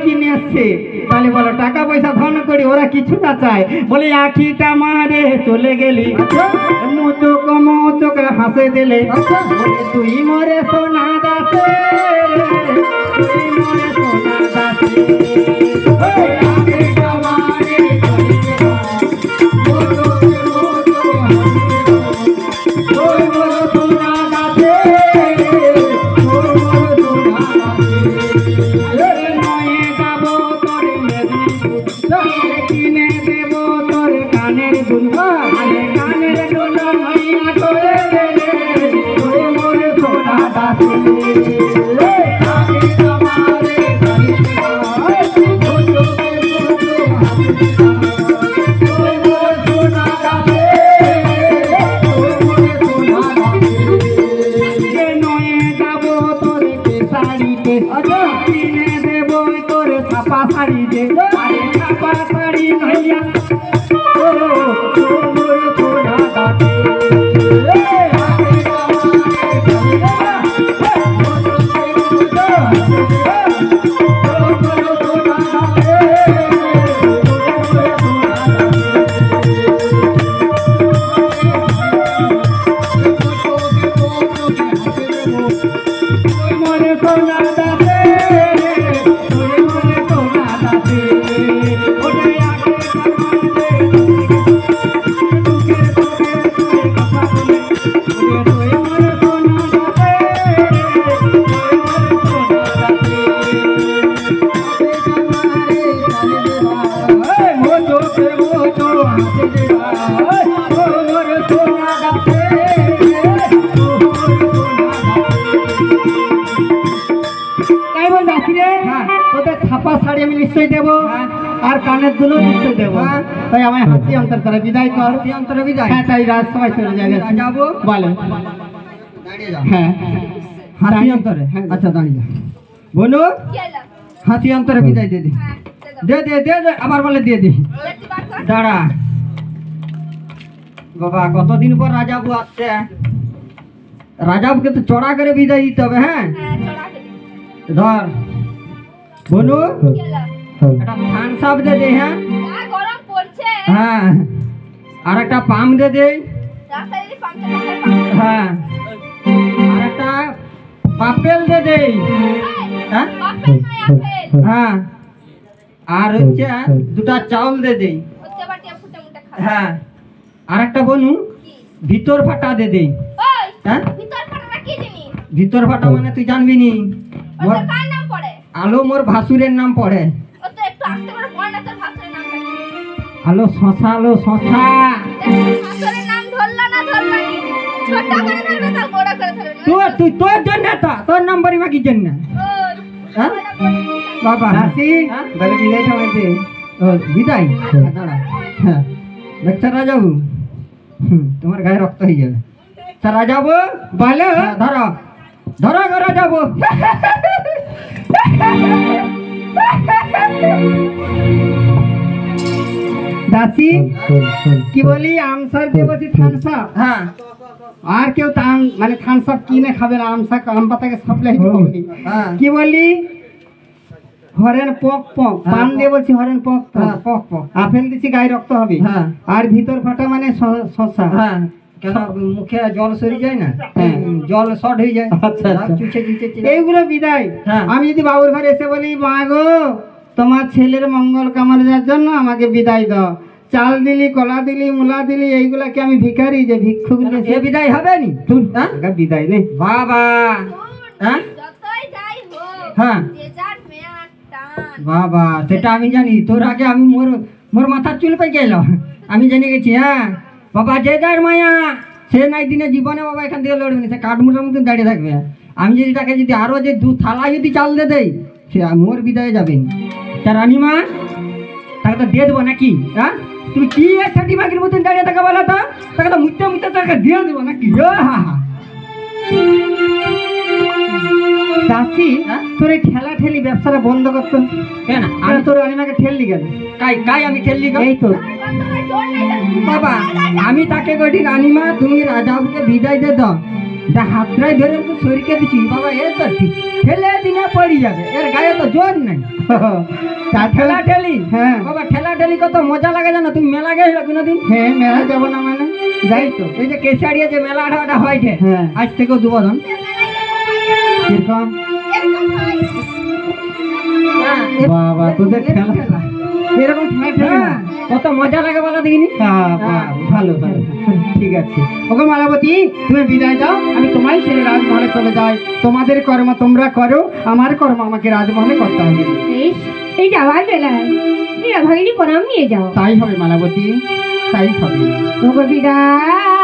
কিনে আসছে, তাহলে বলো টাকা পয়সা ধন করি ওরা কিছু না চায়, বলে আখিটা মারে চলে গেলি মুচুক মুচুক হাসে দিলে, বলে তুই মরে সোনা দাসে, তুই মরে সোনা দাসে। আর কানের দুলো নিশ্চয় দেবো, তাই আমায় হাসি অন্তর করে বিদায় কর। অন্তরে বিদায়? হ্যাঁ, তাই রাত সবাই চলে যাবে। যাবো বলে হ্যাঁ হাসি অন্তরে। আচ্ছা দাঁড়িয়ে বলো হাসি অন্তরে বিদায় দে দে দে দে দে দে আবার বলে দিয়ে দে। দাঁড়া বাবা, কতদিন পর রাজাবু আসছে, রাজাবুকে তো চড়া করে বিদায় দিতে হবে। হ্যাঁ ধর বলু একটা থামস আপ দে দে। হ্যাঁ গরম পড়ছে। হ্যাঁ আর একটা পাম দে দে। হ্যাঁ আর একটা পাপেল দে দে। হ্যাঁ হ্যাঁ আর হচ্ছে দুটা চাউল দে দে। হ্যাঁ আর একটা বনু ভিতর ফাটা দে দে। হ্যাঁ ভিতর ফাটা মানে তুই জানবি নি, আলো মোর ভাসুরের নাম পড়ে। আলো শশা, আলো শশা। তুই তোর জন্য তোর নাম বলিবা কি জন্য? বাবা হাসি বলে বিদায় সবাইতে বিদায়। দাঁড়া হ্যাঁ দেখছো রাজাবু, তোমার গায়ে রক্ত হয়ে যাবে। রাজাবু বলো ধরো ধরো রাজাবু। দাসি কি বলি আমসার দিয়ে বলছি থামস আপ। হ্যাঁ আর কেউ মানে থামস আপ কিনে খাবে না, আম পাতাকে সাপ্লাই করবে। কি বলি হরেন পক পক, পান দিয়ে বলছি হরেন পক পক পক, আপেল দিচ্ছি গায়ে রক্ত হবে। আর ভিতর ফাটা মানে শশা। হ্যাঁ কেন মুখে জল সরে যায় না, জল শর্ট হয়ে যায়। আচ্ছা এইগুলো বিদায়। আমি যদি বাবুর ঘরে এসে বলি মা গো তোমার ছেলের মঙ্গল কামনার জন্য আমাকে বিদায় দাও, চাল দিলি, কলা দিলি, মূলা দিলি, এইগুলা কি আমি ভিখারি যে ভিক্ষুক? এ বিদায় হবে নি তুই? বিদায় নেই বাবা। হ্যাঁ হ্যাঁ বাবা সেটা আমি জানি, তোর আগে আমি মোর মাথার চুল পাই গেল, আমি জেনে গেছি। হ্যাঁ বাবা যে যার মায়া সে নাই দিনে জীবনে বাবা এখান থেকে লড়বে না, সে কাঠমুটার মতন দাঁড়িয়ে থাকবে। আমি যদি তাকে যদি আরো যে 2 থালা যদি চাল দিয়ে দেই সে মোর বিদায় যাবে। তা রানীমা তাকে তো দিয়ে দেবো নাকি? হ্যাঁ তুমি কি একটা দিমাগের মতন দাঁড়িয়ে থাকা বলো তো, তাকে তো মুখতে মুখতে তাকে দিয়ে দেবো নাকি? দাসি তোর এই ঠেলা ঠেলি ব্যবসাটা বন্ধ করতো কেন? আমি তোর রানীমাকে ঠেললি কেন? কাই আমি ঠেললি? এই তো বাবা আমি তাকে কটি রানীমা তুমি রাজাকে বিদায় দে দাও, হাতটাই ধরে একটু শরীরকে দিচ্ছি বাবা, এ তো ঠিক ঠেলে দিনে পড়ে যাবে, এর গায়ে তো জোর নেই। তা ঠেলা ঠেলি, হ্যাঁ বাবা ঠেলা ঠেলি কত মজা লাগে জানো? তুমি মেলা গেছো কোনোদিন? হ্যাঁ মেলা যাবো না মানে যাই তো, এই যে কেশারিয়া যে মেলাটা হয়, হ্যাঁ আজ থেকেও দুবদন কিরকম বাবা তোদের খেলা এরকম কত মজা লাগে বলো দেখিনি। ভালো ভালো ঠিক আছে। ওকে মালাবতী তুমি বিদায় দাও, আমি তোমায় ছেড়ে রাজমহলে চলে যাই। তোমাদের কর্ম তোমরা করো, আমার কর্ম আমাকে রাজমহলে করতে হবে। এই যাওয়ার বেলায় ভাগিনী প্রণাম নিয়ে যাও। তাই হবে মালাবতী, তাই হবে। বিদায়।